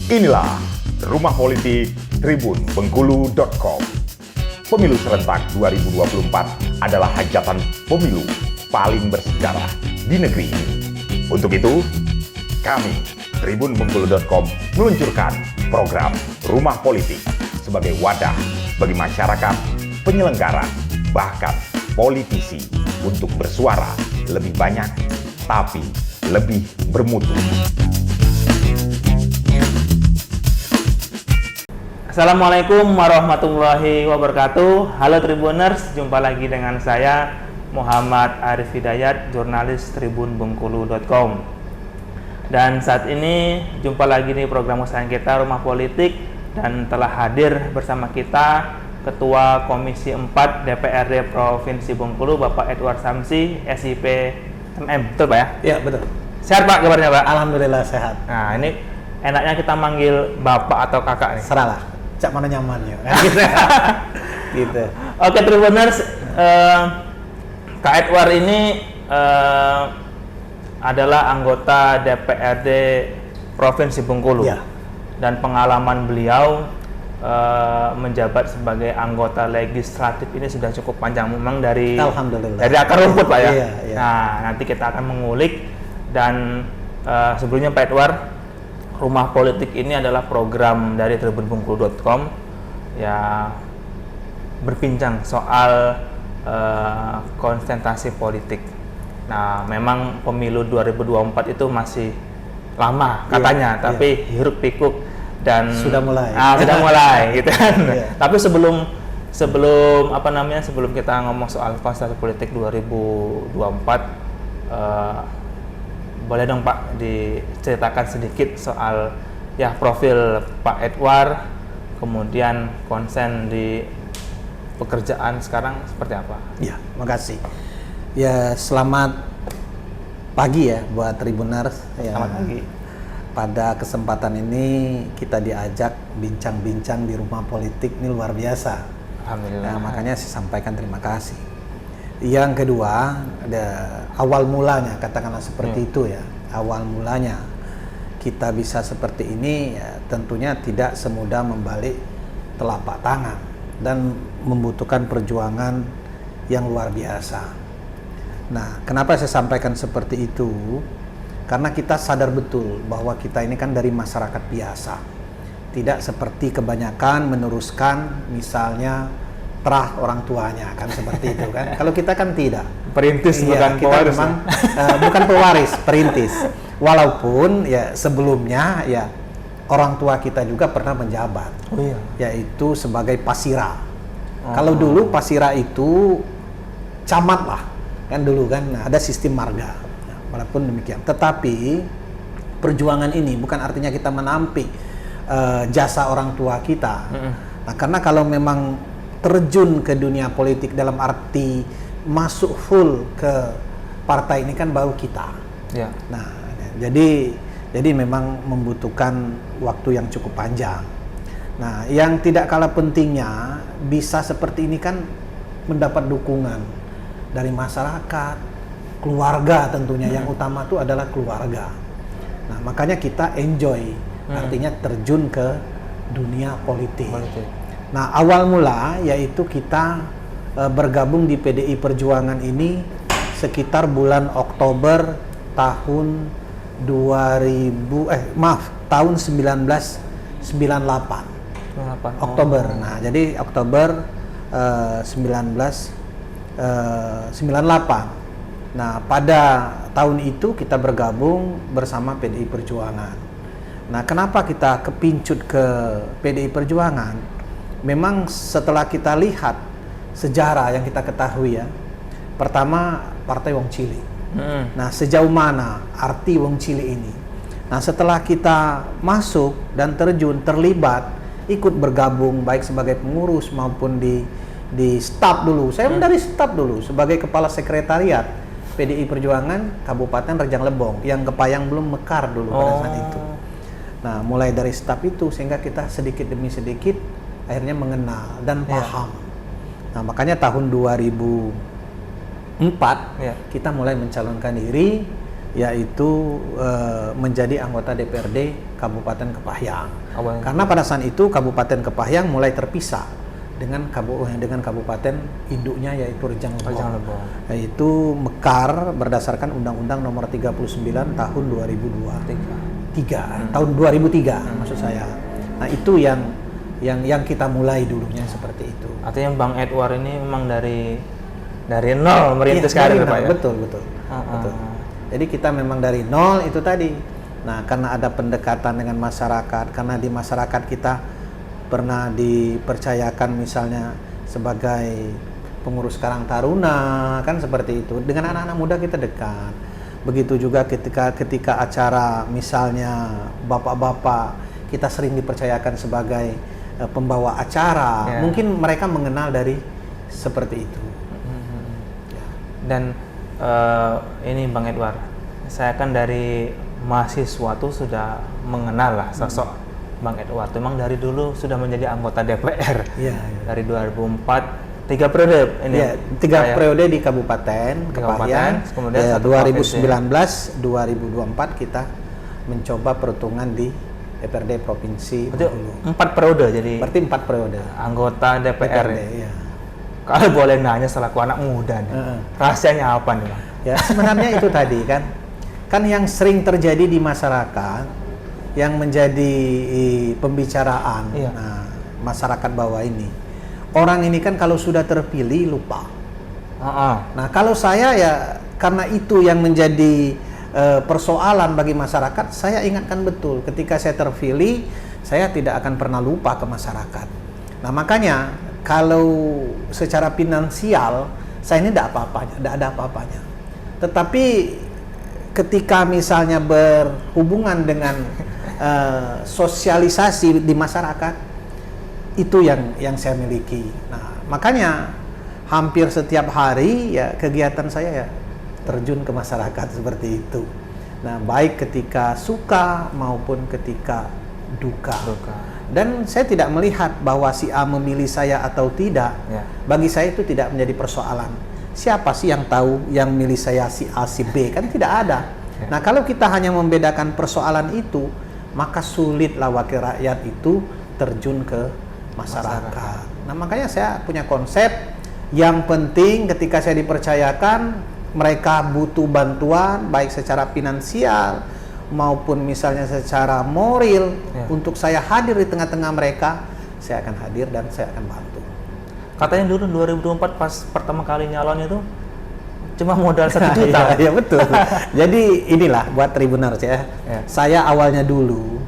Inilah Rumah Politik tribunbengkulu.com. Pemilu serentak 2024 adalah hajatan pemilu paling bersejarah di negeri ini. Untuk itu, kami, tribunbengkulu.com, meluncurkan program Rumah Politik sebagai wadah bagi masyarakat, penyelenggara, bahkan politisi untuk bersuara lebih banyak, tapi lebih bermutu. Assalamualaikum warahmatullahi wabarakatuh. Halo Tribuners, jumpa lagi dengan saya Muhammad Arif Hidayat, jurnalis tribunbengkulu.com. Dan saat ini jumpa lagi nih program kesayangan kita Rumah Politik, dan telah hadir bersama kita Ketua Komisi 4 DPRD Provinsi Bengkulu, Bapak Edward Samsi, SIP MM. Betul Pak ya? Iya, betul. Sehat Pak kabarnya Pak? Alhamdulillah sehat. Nah, ini enaknya kita manggil Bapak atau Kakak nih? Seralah, cak mana nyamannya. Gitu. Oke Tribuners, Kak Edward ini adalah anggota DPRD Provinsi Bengkulu. Ya. Dan pengalaman beliau menjabat sebagai anggota legislatif ini sudah cukup panjang, memang dari Alhamdulillah. Dari akar rumput Pak ya. Iya, iya. Nah, nanti kita akan mengulik. Dan sebelumnya Pak Edward, Rumah Politik ini adalah program dari tribunbengkulu.com ya, berbincang soal konsentrasi politik. Nah, memang pemilu 2024 itu masih lama katanya, tapi hiruk pikuk dan Sudah mulai. Sudah mulai gitu kan. Iya. Tapi sebelum kita ngomong soal konsentrasi politik 2024, boleh dong Pak diceritakan sedikit soal ya profil Pak Edward, kemudian konsen di pekerjaan sekarang seperti apa? Ya, makasih. Ya, selamat pagi ya buat Tribuners. Ya, Selamat pagi. pada kesempatan ini kita diajak bincang-bincang di Rumah Politik, ini luar biasa. Alhamdulillah. Nah, makanya saya sampaikan terima kasih. Yang kedua, ada awal mulanya, katakanlah seperti itu ya. Awal mulanya kita bisa seperti ini ya, tentunya tidak semudah membalik telapak tangan dan membutuhkan perjuangan yang luar biasa. Nah, kenapa saya sampaikan seperti itu? Karena kita sadar betul bahwa kita ini kan dari masyarakat biasa. Tidak seperti kebanyakan meneruskan misalnya terah orang tuanya, kan seperti itu kan. Kalau kita kan tidak. Perintis bukan kita pewaris. memang bukan pewaris, perintis. Walaupun ya sebelumnya ya orang tua kita juga pernah menjabat. Oh iya. Yaitu sebagai pasira. Kalau dulu pasira itu camat lah. Kan dulu kan ada sistem marga. Nah, walaupun demikian. Tetapi perjuangan ini bukan artinya kita menampik jasa orang tua kita. Nah, karena kalau memang terjun ke dunia politik dalam arti masuk full ke partai ini kan baru kita. Ya. Nah, jadi memang membutuhkan waktu yang cukup panjang. Nah, yang tidak kalah pentingnya bisa seperti ini kan mendapat dukungan dari masyarakat, keluarga tentunya. Yang utama itu adalah keluarga. Nah, makanya kita enjoy, artinya terjun ke dunia politik. Nah, awal mula yaitu kita bergabung di PDI Perjuangan ini sekitar bulan Oktober tahun 1998. Oktober. Nah, jadi Oktober 1998. Nah, pada tahun itu kita bergabung bersama PDI Perjuangan. Nah, kenapa kita kepincut ke PDI Perjuangan? Memang setelah kita lihat sejarah yang kita ketahui ya, pertama partai Wong Cili. Nah, sejauh mana arti Wong Cili ini? Nah, setelah kita masuk dan terjun, terlibat, ikut bergabung baik sebagai pengurus maupun di staf dulu. Saya dari staf dulu sebagai kepala sekretariat PDI Perjuangan Kabupaten Rejang Lebong yang Kepayang belum mekar dulu pada saat itu. Nah, mulai dari staf itu sehingga kita sedikit demi sedikit akhirnya mengenal dan paham. Nah, makanya tahun 2004 kita mulai mencalonkan diri yaitu menjadi anggota DPRD Kabupaten Kepahyang. Kabupaten. Karena pada saat itu Kabupaten Kepahyang mulai terpisah dengan kabupaten induknya yaitu Rejang Lebong. Yaitu mekar berdasarkan Undang-Undang Nomor 39 tahun 2003. Tahun 2003 maksud saya. Nah, itu yang kita mulai dulunya seperti itu. Artinya Bang Edward ini memang dari nol merintis karir, Pak ya? Betul. Jadi kita memang dari nol itu tadi. Nah, karena ada pendekatan dengan masyarakat, karena di masyarakat kita pernah dipercayakan misalnya sebagai pengurus Karang Taruna, kan seperti itu. Dengan anak-anak muda kita dekat. Begitu juga ketika acara misalnya bapak-bapak, kita sering dipercayakan sebagai pembawa acara. Mungkin mereka mengenal dari seperti itu. Dan ini Bang Edward, saya kan dari mahasiswa tuh sudah mengenal lah sosok Bang Edward. Memang dari dulu sudah menjadi anggota DPR. Dari 2004, 3 periode ini. 3 periode di Kabupaten Kepahyang. Kemudian 2019, 2024 kita mencoba peruntungan di DPRD Provinsi Bengkulu. 4 periode jadi. Berarti 4 periode. Anggota DPR. Iya. Kalau boleh nanya selaku anak muda nih, rahasianya apa nih Bang? Ya sebenarnya itu tadi kan yang sering terjadi di masyarakat, yang menjadi pembicaraan masyarakat bawah ini. Orang ini kan kalau sudah terpilih lupa. Nah kalau saya ya karena itu yang menjadi persoalan bagi masyarakat, saya ingatkan betul ketika saya terpilih, saya tidak akan pernah lupa ke masyarakat. Nah makanya kalau secara finansial saya ini tidak ada apa-apanya. Tetapi ketika misalnya berhubungan dengan sosialisasi di masyarakat, itu yang saya miliki. Nah, makanya hampir setiap hari ya kegiatan saya ya terjun ke masyarakat seperti itu. Nah, baik ketika suka maupun ketika duka. Dan saya tidak melihat bahwa si A memilih saya atau tidak. Bagi saya itu tidak menjadi persoalan. Siapa sih yang tahu yang milih saya si A, si B? Kan tidak ada. Nah, kalau kita hanya membedakan persoalan itu, maka sulitlah wakil rakyat itu terjun ke masyarakat. Nah, makanya saya punya konsep yang penting ketika saya dipercayakan mereka butuh bantuan baik secara finansial maupun misalnya secara moral untuk saya hadir di tengah-tengah mereka, saya akan hadir dan saya akan bantu. Katanya dulu 2024 pas pertama kali nyalon itu cuma modal 1 juta. Iya betul. Jadi inilah buat Tribuners ya. Saya awalnya dulu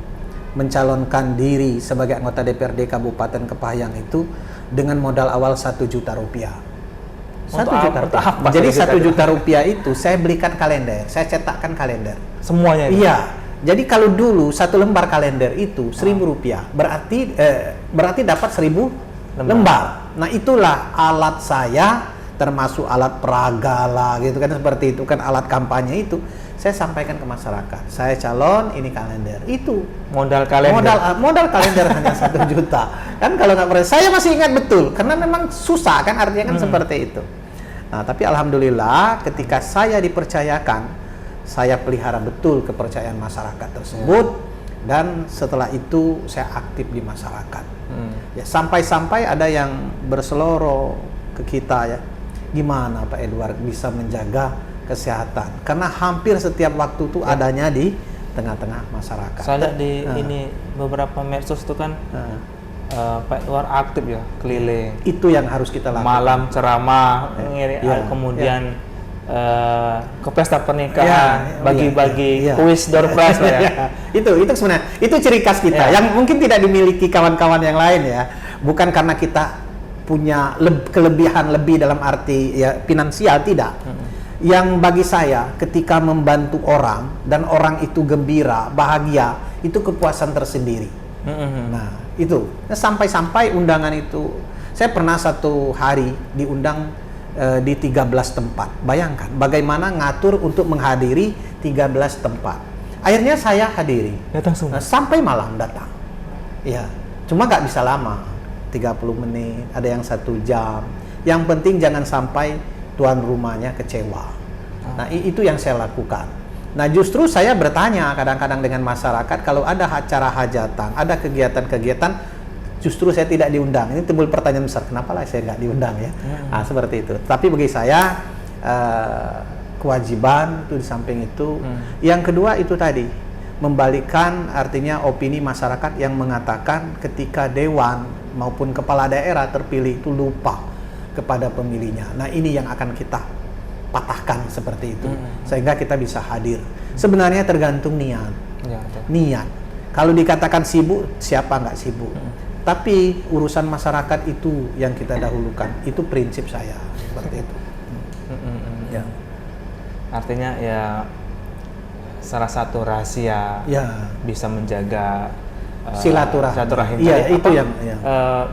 mencalonkan diri sebagai anggota DPRD Kabupaten Kepahyang itu dengan modal awal 1 juta rupiah. 1 juta rupiah. Jadi 1 juta rupiah itu saya belikan kalender, saya cetakkan kalender. Semuanya itu? Iya. Jadi kalau dulu 1 lembar kalender itu 1.000 rupiah, berarti dapat 1.000 lembar. Nah itulah alat saya, termasuk alat peraga lah gitu kan, seperti itu kan alat kampanye itu. Saya sampaikan ke masyarakat, saya calon, ini kalender. Itu modal kalender. Modal kalender hanya 1 juta. Kan kalau nggak pernah, saya masih ingat betul karena memang susah kan, artinya kan seperti itu. Nah, tapi alhamdulillah ketika saya dipercayakan, saya pelihara betul kepercayaan masyarakat tersebut dan setelah itu saya aktif di masyarakat. Ya sampai-sampai ada yang berseloroh ke kita ya. Gimana Pak Edward bisa menjaga kesehatan? Karena hampir setiap waktu itu adanya di tengah-tengah masyarakat. Saya lihat di ini beberapa medsos itu kan Pak Edward aktif ya keliling. Itu yang harus kita lakukan. Malam ceramah, kemudian ke pesta pernikahan, bagi-bagi kuis door prize lah ya. Itu sebenarnya itu ciri khas kita yang mungkin tidak dimiliki kawan-kawan yang lain ya. Bukan karena kita punya kelebihan lebih dalam arti ya finansial, tidak. Yang bagi saya ketika membantu orang dan orang itu gembira, bahagia, itu kepuasan tersendiri. Nah itu sampai-sampai undangan itu saya pernah satu hari diundang di 13 tempat. Bayangkan bagaimana ngatur untuk menghadiri 13 tempat. Akhirnya saya hadiri. Datang semua. Sampai malam datang. Ya, cuma nggak bisa lama. 30 menit, ada yang 1 jam. Yang penting jangan sampai tuan rumahnya kecewa. Nah, itu yang saya lakukan. Nah, justru saya bertanya kadang-kadang dengan masyarakat kalau ada acara hajatan, ada kegiatan-kegiatan, justru saya tidak diundang. Ini timbul pertanyaan besar, kenapa lah saya nggak diundang ya? Nah, seperti itu. Tapi bagi saya kewajiban itu di samping itu. Yang kedua itu tadi, membalikkan artinya opini masyarakat yang mengatakan ketika dewan maupun kepala daerah terpilih itu lupa kepada pemilihnya. Nah, ini yang akan kita patahkan seperti itu, sehingga kita bisa hadir. Sebenarnya tergantung niat. Ya, Niat. Kalau dikatakan sibuk, siapa nggak sibuk? Tapi urusan masyarakat itu yang kita dahulukan. Itu prinsip saya seperti itu. Ya. Artinya ya salah satu rahasia bisa menjaga silaturahim. Iya, itu yang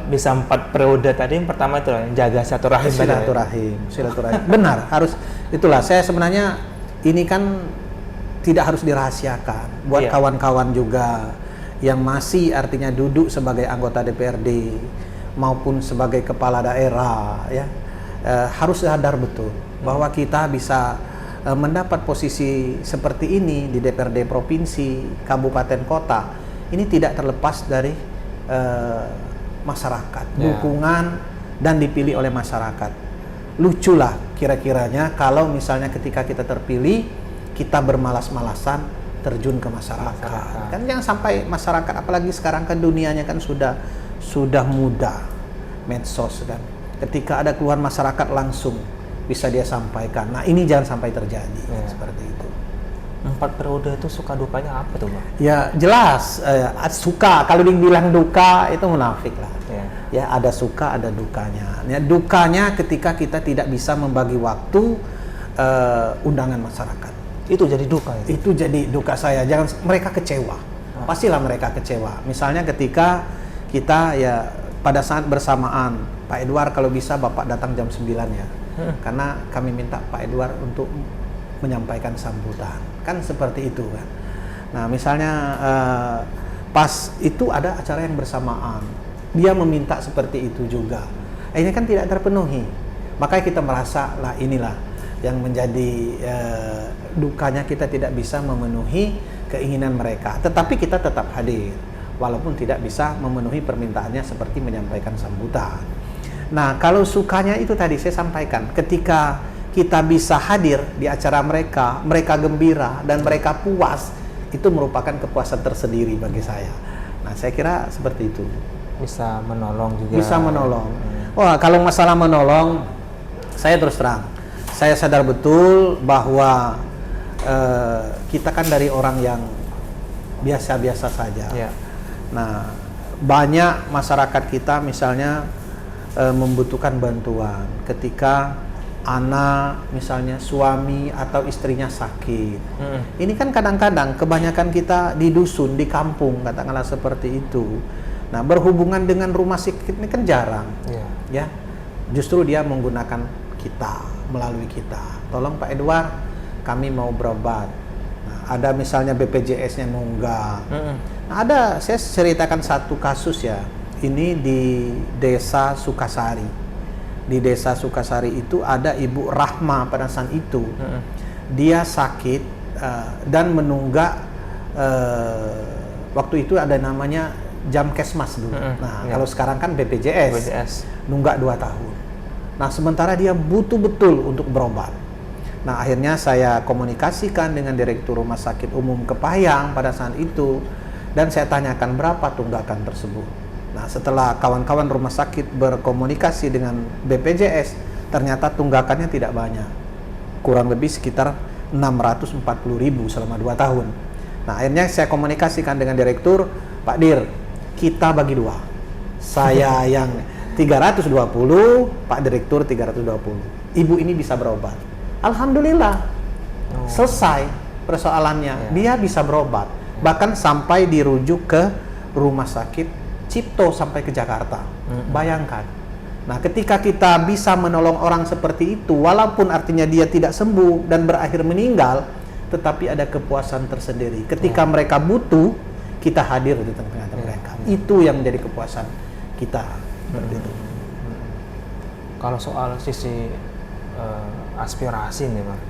bisa 4 periode tadi. Yang pertama itu jaga silaturahim. Silaturahim. Benar, harus itulah. Saya sebenarnya ini kan tidak harus dirahasiakan buat kawan-kawan juga yang masih artinya duduk sebagai anggota DPRD maupun sebagai kepala daerah ya. Harus sadar betul bahwa kita bisa mendapat posisi seperti ini di DPRD provinsi, kabupaten, kota. Ini tidak terlepas dari masyarakat, dukungan dan dipilih oleh masyarakat. Luculah kira-kiranya kalau misalnya ketika kita terpilih, kita bermalas-malasan terjun ke masyarakat. Kan jangan sampai masyarakat, apalagi sekarang kan dunianya kan sudah mudah, medsos kan. Ketika ada keluhan masyarakat langsung bisa dia sampaikan. Nah, ini jangan sampai terjadi seperti itu. 4 periode itu suka dukanya apa tuh, Bang? Ya jelas, suka, kalau dibilang duka itu munafik lah. Ya ada suka, ada dukanya. Ya, dukanya ketika kita tidak bisa membagi waktu undangan masyarakat. Itu jadi duka itu? Itu jadi duka saya, jangan mereka kecewa. Pastilah mereka kecewa. Misalnya ketika kita ya pada saat bersamaan, Pak Edward kalau bisa Bapak datang jam 9 ya. Karena kami minta Pak Edward untuk menyampaikan sambutan, kan seperti itu kan. Nah misalnya pas itu ada acara yang bersamaan, dia meminta seperti itu juga, ini kan tidak terpenuhi, makanya kita merasa lah inilah yang menjadi dukanya, kita tidak bisa memenuhi keinginan mereka, tetapi kita tetap hadir walaupun tidak bisa memenuhi permintaannya seperti menyampaikan sambutan. Nah kalau sukanya itu tadi saya sampaikan, ketika kita bisa hadir di acara mereka, mereka gembira dan mereka puas, itu merupakan kepuasan tersendiri bagi saya. Nah, saya kira seperti itu. Bisa menolong juga. Bisa menolong. Wah, kalau masalah menolong, saya terus terang, saya sadar betul bahwa kita kan dari orang yang biasa-biasa saja. Nah, banyak masyarakat kita misalnya membutuhkan bantuan ketika anak misalnya suami atau istrinya sakit. Ini kan kadang-kadang kebanyakan kita di dusun, di kampung katakanlah seperti itu. Nah berhubungan dengan rumah sakit ini kan jarang. Ya, justru dia menggunakan kita, melalui kita. Tolong Pak Edward, kami mau berobat. Nah, ada misalnya BPJS-nya nunggak. Nah, ada, saya ceritakan satu kasus ya. Ini di Desa Sukasari. Di Desa Sukasari itu ada Ibu Rahma pada saat itu. Dia sakit dan menunggak, waktu itu ada namanya Jamkesmas dulu. Kalau sekarang kan BPJS. Nunggak 2 tahun. Nah sementara dia butuh betul untuk berobat. Nah akhirnya saya komunikasikan dengan Direktur Rumah Sakit Umum Kepayang pada saat itu, dan saya tanyakan berapa tunggakan tersebut. Nah, setelah kawan-kawan rumah sakit berkomunikasi dengan BPJS, ternyata tunggakannya tidak banyak. Kurang lebih sekitar 640.000 selama 2 tahun. Nah, akhirnya saya komunikasikan dengan direktur, Pak Dir, kita bagi 2. Saya yang 320, Pak Direktur 320. Ibu ini bisa berobat. Alhamdulillah. Selesai persoalannya. Dia bisa berobat. Bahkan sampai dirujuk ke rumah sakit Cipto sampai ke Jakarta. Bayangkan. Nah, ketika kita bisa menolong orang seperti itu, walaupun artinya dia tidak sembuh dan berakhir meninggal, tetapi ada kepuasan tersendiri. Ketika mereka butuh, kita hadir di tengah-tengah mereka. Itu yang menjadi kepuasan kita. Seperti itu. Kalau soal sisi aspirasi nih, Bang.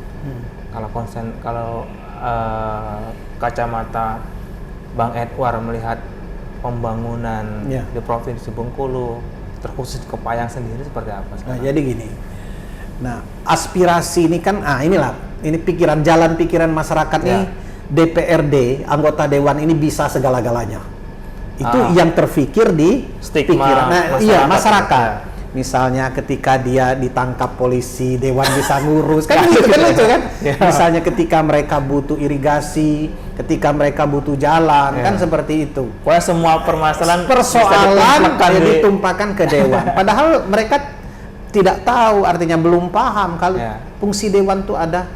Kalau kacamata Bang Edward melihat pembangunan Ya. di Provinsi Bengkulu, terkhusus di Kepayang sendiri seperti apa Nah, sekarang? jadi gini. Nah, aspirasi ini kan, ini jalan pikiran masyarakat Ya. nih, DPRD, anggota dewan ini bisa segala-galanya. Itu yang terfikir di Stigma pikiran. Nah, iya, masyarakat. masyarakat. Misalnya ketika dia ditangkap polisi, dewan bisa ngurus, kan gitu kan lucu kan? Ya. Misalnya ketika mereka butuh irigasi, ketika mereka butuh jalan, kan seperti itu. Pokoknya semua permasalahan Persoalan bisa ditumpahkan ke dewan. Padahal mereka tidak tahu, artinya belum paham kalau Ya. fungsi dewan itu ada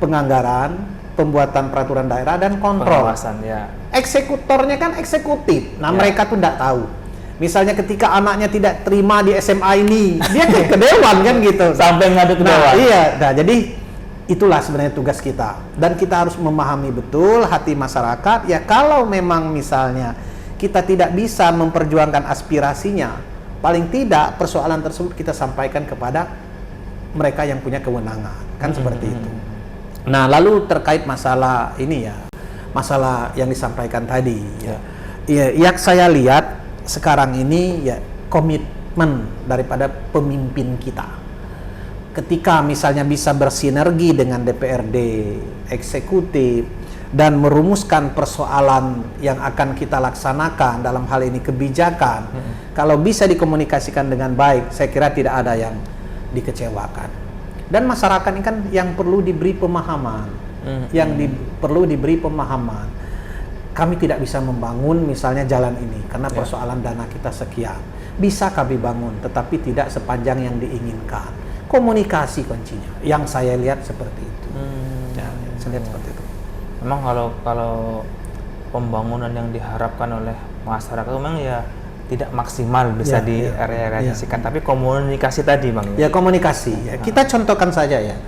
penganggaran, pembuatan peraturan daerah dan kontrol. pengawasan ya. Eksekutornya kan eksekutif. Nah, Ya. mereka tuh tidak tahu. Misalnya ketika anaknya tidak terima di SMA ini, dia ke dewan kan gitu. Sampai ngadu ke Nah, dewan. iya. Nah, jadi itulah sebenarnya tugas kita. Dan kita harus memahami betul hati masyarakat. Ya, kalau memang misalnya kita tidak bisa memperjuangkan aspirasinya, paling tidak persoalan tersebut kita sampaikan kepada mereka yang punya kewenangan. Kan seperti itu. Nah, lalu terkait masalah ini ya, masalah yang disampaikan tadi. Ya, yang saya lihat sekarang ini ya komitmen daripada pemimpin kita. Ketika misalnya bisa bersinergi dengan DPRD, eksekutif, dan merumuskan persoalan yang akan kita laksanakan dalam hal ini kebijakan, kalau bisa dikomunikasikan dengan baik, saya kira tidak ada yang dikecewakan. Dan masyarakat ini kan yang perlu diberi pemahaman, perlu diberi pemahaman. Kami tidak bisa membangun misalnya jalan ini karena persoalan dana kita sekian. Bisa kami bangun, tetapi tidak sepanjang yang diinginkan. Komunikasi kuncinya. Yang saya lihat seperti itu. Saya lihat seperti itu. Memang kalau pembangunan yang diharapkan oleh masyarakat memang ya tidak maksimal bisa direalisasikan, tapi komunikasi tadi Bang. Ya, komunikasi. Ya. Kita contohkan saja ya.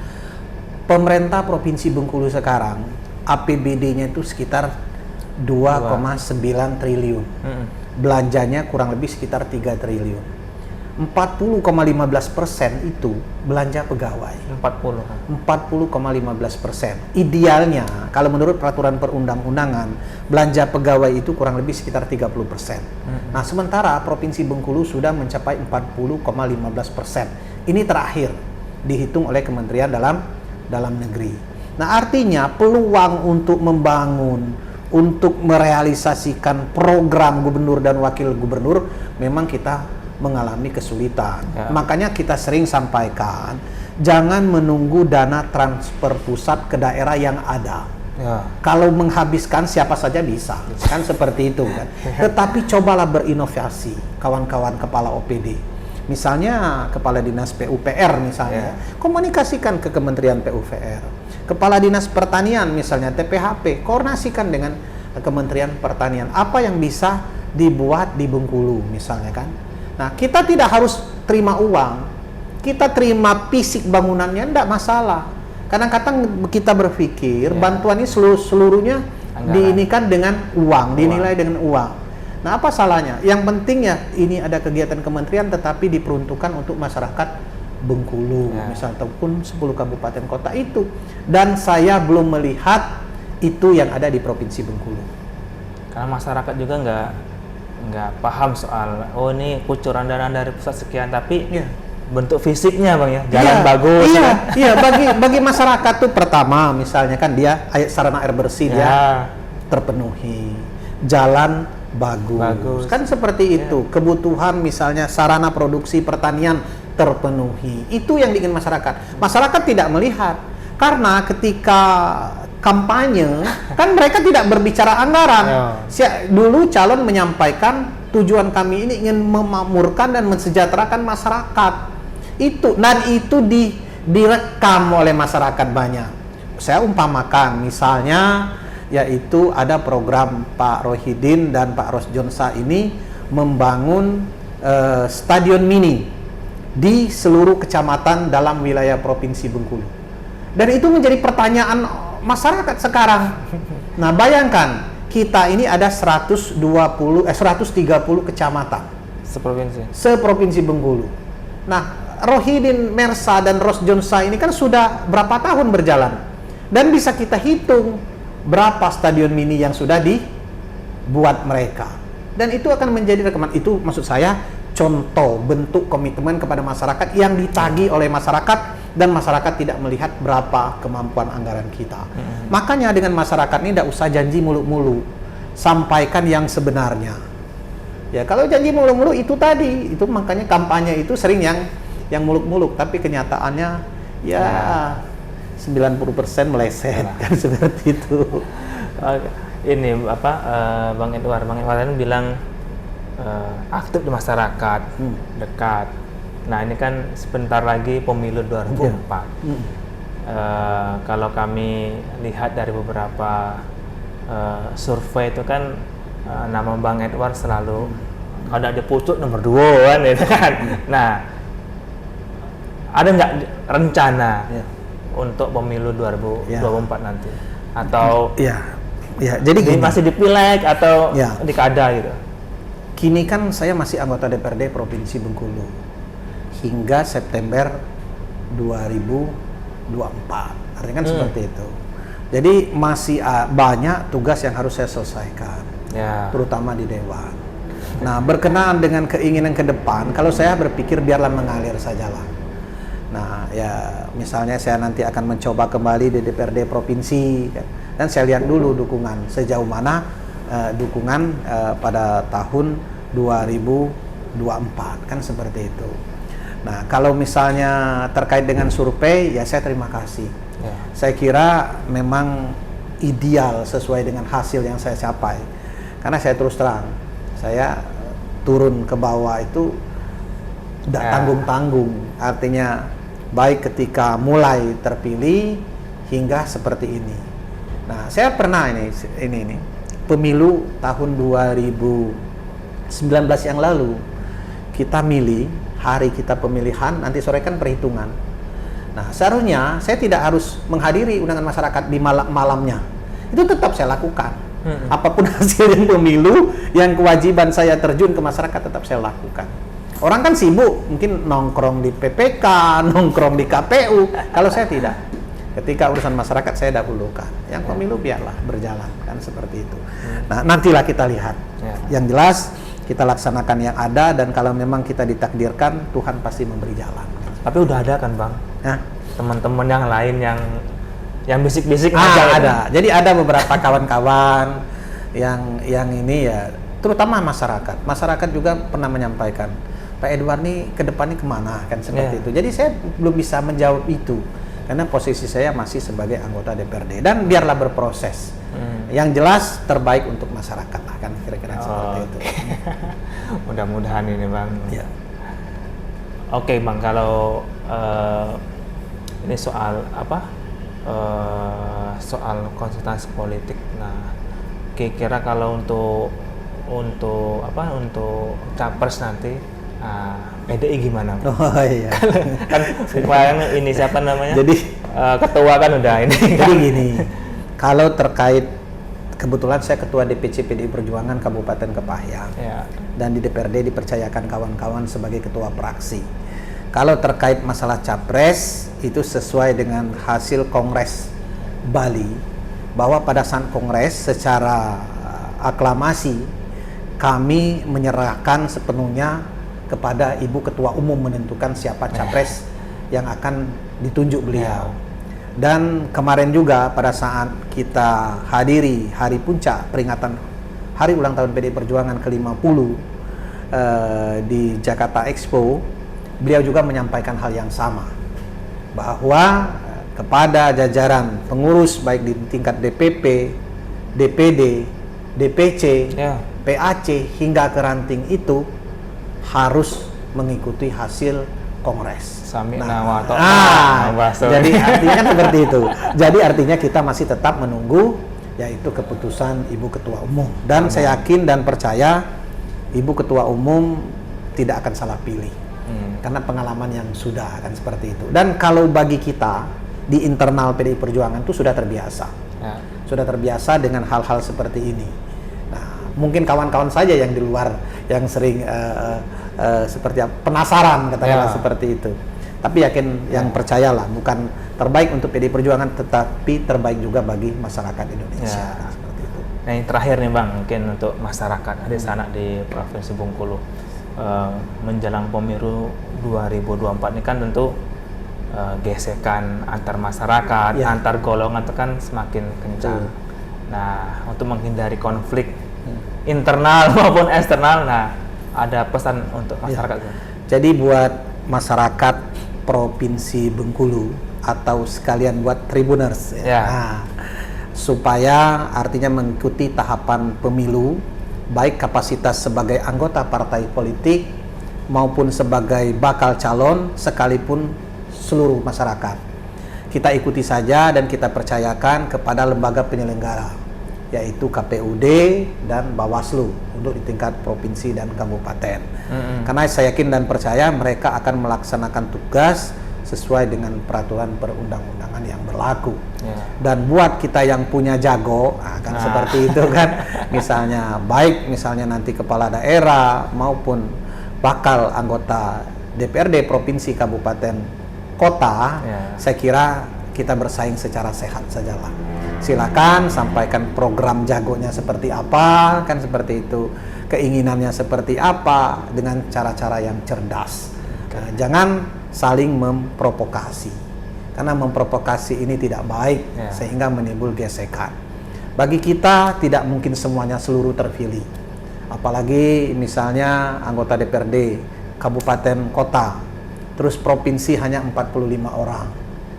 Pemerintah Provinsi Bengkulu sekarang APBD-nya itu sekitar 2,9 triliun. Belanjanya kurang lebih sekitar 3 triliun. 40,15% itu belanja pegawai. 40,15%. Idealnya, kalau menurut peraturan perundang-undangan, belanja pegawai itu kurang lebih sekitar 30%. Nah, sementara Provinsi Bengkulu sudah mencapai 40,15%. Ini terakhir dihitung oleh Kementerian Dalam Negeri. Nah, artinya peluang untuk membangun, untuk merealisasikan program gubernur dan wakil gubernur memang kita mengalami kesulitan. Makanya kita sering sampaikan, jangan menunggu dana transfer pusat ke daerah yang ada. Kalau menghabiskan siapa saja bisa, kan seperti itu kan. Tetapi cobalah berinovasi, kawan-kawan kepala OPD. Misalnya kepala dinas PUPR misalnya, komunikasikan ke Kementerian PUPR. Kepala dinas pertanian misalnya TPHP, koordinasikan dengan Kementerian Pertanian. Apa yang bisa dibuat di Bengkulu misalnya kan. Nah, kita tidak harus terima uang, kita terima fisik bangunannya, tidak masalah. Kadang-kadang kita berpikir bantuan ini seluruhnya diinikan dengan uang, dinilai dengan uang. Nah, apa salahnya? Yang penting ya ini ada kegiatan kementerian tetapi diperuntukkan untuk masyarakat Bengkulu, misal ataupun 10 kabupaten kota itu. Dan saya belum melihat itu yang ada di Provinsi Bengkulu. Karena masyarakat juga nggak paham soal ini kucuran dana dari pusat sekian, tapi bentuk fisiknya Bang ya, jalan bagus. Bagi masyarakat tuh pertama misalnya kan dia sarana air bersih dia terpenuhi, jalan bagus. Kan seperti itu. Kebutuhan misalnya sarana produksi pertanian terpenuhi. Itu yang diingin masyarakat. Masyarakat tidak melihat karena ketika kampanye kan mereka tidak berbicara anggaran. Dulu calon menyampaikan tujuan kami ini ingin memakmurkan dan mensejahterakan masyarakat. Itu direkam oleh masyarakat banyak. Saya umpamakan misalnya yaitu ada program Pak Rohidin dan Pak Rosjonsa ini membangun stadion mini di seluruh kecamatan dalam wilayah Provinsi Bengkulu. Dan itu menjadi pertanyaan masyarakat sekarang. Nah, bayangkan kita ini ada 130 kecamatan seprovinsi Bengkulu. Nah, Rohidin Mersa dan Rosjonsa ini kan sudah berapa tahun berjalan Dan bisa kita hitung berapa stadion mini yang sudah dibuat mereka. Dan itu akan menjadi rekaman. Itu maksud saya contoh bentuk komitmen kepada masyarakat yang ditagih oleh masyarakat dan masyarakat tidak melihat berapa kemampuan anggaran kita. Makanya dengan masyarakat ini tidak usah janji muluk-muluk, sampaikan yang sebenarnya. Ya kalau janji muluk-muluk itu tadi, itu makanya kampanye itu sering yang muluk-muluk, tapi kenyataannya ya 90% meleset kan seperti itu. Ini Bang Edward ini bilang aktif di masyarakat, dekat. Nah ini kan sebentar lagi pemilu 2024. Kalau kami lihat dari beberapa survei itu kan nama Bang Edward selalu kalau ada pucuk nomor 2 kan, itu kan. Nah ada nggak rencana untuk pemilu 2024 nanti? Atau jadi gini, masih di pileg atau di kada gitu? Kini kan saya masih anggota DPRD Provinsi Bengkulu hingga September 2024. Artinya kan seperti itu. Jadi masih banyak tugas yang harus saya selesaikan, terutama di Dewan. Nah, berkenaan dengan keinginan ke depan, kalau saya berpikir biarlah mengalir sajalah. Nah, ya misalnya saya nanti akan mencoba kembali di DPRD Provinsi, kan? Dan saya lihat dulu dukungan sejauh mana dukungan pada tahun 2024 kan seperti itu. Nah, kalau misalnya terkait dengan survei, ya saya terima kasih. Saya kira memang ideal sesuai dengan hasil yang saya capai. Karena saya terus terang, saya turun ke bawah itu tidak tanggung-tanggung. Artinya baik ketika mulai terpilih hingga seperti ini. Nah, saya pernah ini pemilu tahun 2019 yang lalu kita milih, hari kita pemilihan, nanti sore kan perhitungan. Nah, seharusnya saya tidak harus menghadiri undangan masyarakat di malamnya. Itu tetap saya lakukan. Apapun hasil yang pemilu, yang kewajiban saya terjun ke masyarakat tetap saya lakukan. Orang kan sibuk, mungkin nongkrong di PPK, nongkrong di KPU. Kalau saya tidak. Ketika urusan masyarakat saya dahulukan. Yang pemilu biarlah berjalan, kan seperti itu. Nah, nantilah kita lihat. Yang jelas kita laksanakan yang ada, dan kalau memang kita ditakdirkan, Tuhan pasti memberi jalan. Tapi udah ada kan, Bang? Teman-teman yang lain yang bisik-bisik aja ada. Jadi ada beberapa kawan-kawan yang ini ya, terutama masyarakat. Masyarakat juga pernah menyampaikan, Pak Edward nih ke depan nih kemana, kan seperti itu. Jadi saya belum bisa menjawab itu. Karena posisi saya masih sebagai anggota DPRD, dan biarlah berproses. Yang jelas terbaik untuk masyarakat lah, kan kira-kira seperti itu. Mudah-mudahan ini, Bang. Oke, Bang, kalau ini soal soal konsultasi politik. Nah, kira-kira kalau untuk capres nanti PDI gimana? Kan kemarin ini siapa namanya? Jadi ketua kan udah ini. Jadi gini, kalau terkait kebetulan saya ketua DPC PDI Perjuangan Kabupaten Kepahyang, dan di DPRD dipercayakan kawan-kawan sebagai ketua praksi. Kalau terkait masalah capres, itu sesuai dengan hasil Kongres Bali, bahwa pada saat Kongres secara aklamasi kami menyerahkan sepenuhnya kepada Ibu Ketua Umum menentukan siapa capres yang akan ditunjuk beliau. Dan kemarin juga pada saat kita hadiri hari puncak peringatan hari ulang tahun PDI Perjuangan ke-50 di Jakarta Expo, beliau juga menyampaikan hal yang sama, bahwa kepada jajaran pengurus baik di tingkat DPP, DPD, DPC, PAC hingga ke ranting itu harus mengikuti hasil Kongres. Jadi artinya kan seperti itu. Jadi artinya kita masih tetap menunggu yaitu keputusan Ibu Ketua Umum, dan saya yakin dan percaya Ibu Ketua Umum tidak akan salah pilih. Karena pengalaman yang sudah akan seperti itu. Dan kalau bagi kita di internal PDI Perjuangan itu sudah terbiasa. Sudah terbiasa dengan hal-hal seperti ini. Nah, mungkin kawan-kawan saja yang di luar yang sering seperti penasaran katakanlah seperti itu. Tapi yakin yang percayalah, bukan terbaik untuk PDI Perjuangan, tetapi terbaik juga bagi masyarakat Indonesia. Ya. Seperti itu. Nah, yang terakhir nih Bang, mungkin untuk masyarakat di sana di Provinsi Bengkulu, menjelang pemilu 2024 ini kan tentu gesekan antar masyarakat, Ya. antar golongan itu kan semakin kencang. Nah, untuk menghindari konflik internal maupun eksternal, nah ada pesan untuk masyarakat. Ya. Jadi buat masyarakat Provinsi Bengkulu atau sekalian buat Tribuners Ya. Nah, supaya artinya mengikuti tahapan pemilu, baik kapasitas sebagai anggota partai politik maupun sebagai bakal calon, sekalipun seluruh masyarakat. Kita ikuti saja dan kita percayakan kepada lembaga penyelenggara, yaitu KPUD dan Bawaslu untuk di tingkat provinsi dan kabupaten. Karena saya yakin dan percaya mereka akan melaksanakan tugas sesuai dengan peraturan perundang-undangan yang berlaku. Ya. Dan buat kita yang punya jago, kan seperti itu kan, misalnya misalnya nanti kepala daerah maupun bakal anggota DPRD provinsi, kabupaten, kota, saya kira kita bersaing secara sehat sajalah. Silakan sampaikan program jagonya seperti apa, kan seperti itu, keinginannya seperti apa, dengan cara-cara yang cerdas. Nah, jangan saling memprovokasi, karena memprovokasi ini tidak baik, sehingga menimbul gesekan. Bagi kita tidak mungkin semuanya seluruh terpilih, apalagi misalnya anggota DPRD kabupaten kota, terus provinsi hanya 45 orang.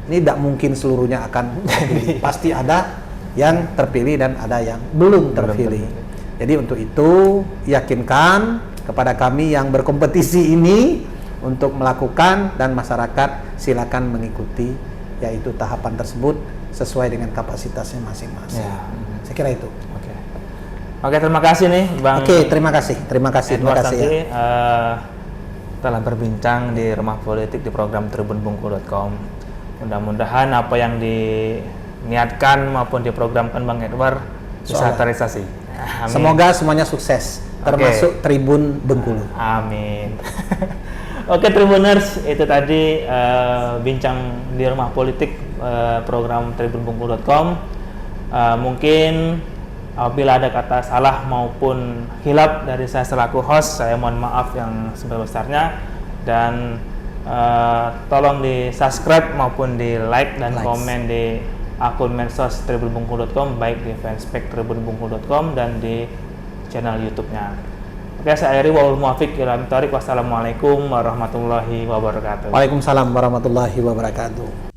Ini tidak mungkin seluruhnya akan terpilih. Pasti ada yang terpilih dan ada yang belum terpilih. Jadi untuk itu yakinkan kepada kami yang berkompetisi ini untuk melakukan, dan masyarakat silakan mengikuti yaitu tahapan tersebut sesuai dengan kapasitasnya masing-masing. Ya. Saya kira itu. Oke, terima kasih nih Bang. Oke, terima kasih Edward ya. Santi, telah berbincang di Rumah Politik di program tribunbengkulu.com. Mudah-mudahan apa yang diniatkan maupun diprogramkan Bang Edward bisa terrealisasi. Amin. Semoga semuanya sukses, termasuk Tribun Bengkulu. Amin. Oke Tribuners, itu tadi bincang di Rumah Politik program tribunbengkulu.com. Mungkin apabila ada kata salah maupun hilap dari saya selaku host, saya mohon maaf yang sebesar-besarnya, dan tolong di subscribe maupun di like dan komen di akun medsos tribunbengkulu.com, baik di fanspage tribunbengkulu.com dan di channel YouTube-nya. Oke, saya akhiri, wal muwafiq ila thoriq. Wassalamualaikum warahmatullahi wabarakatuh. Waalaikumsalam warahmatullahi wabarakatuh.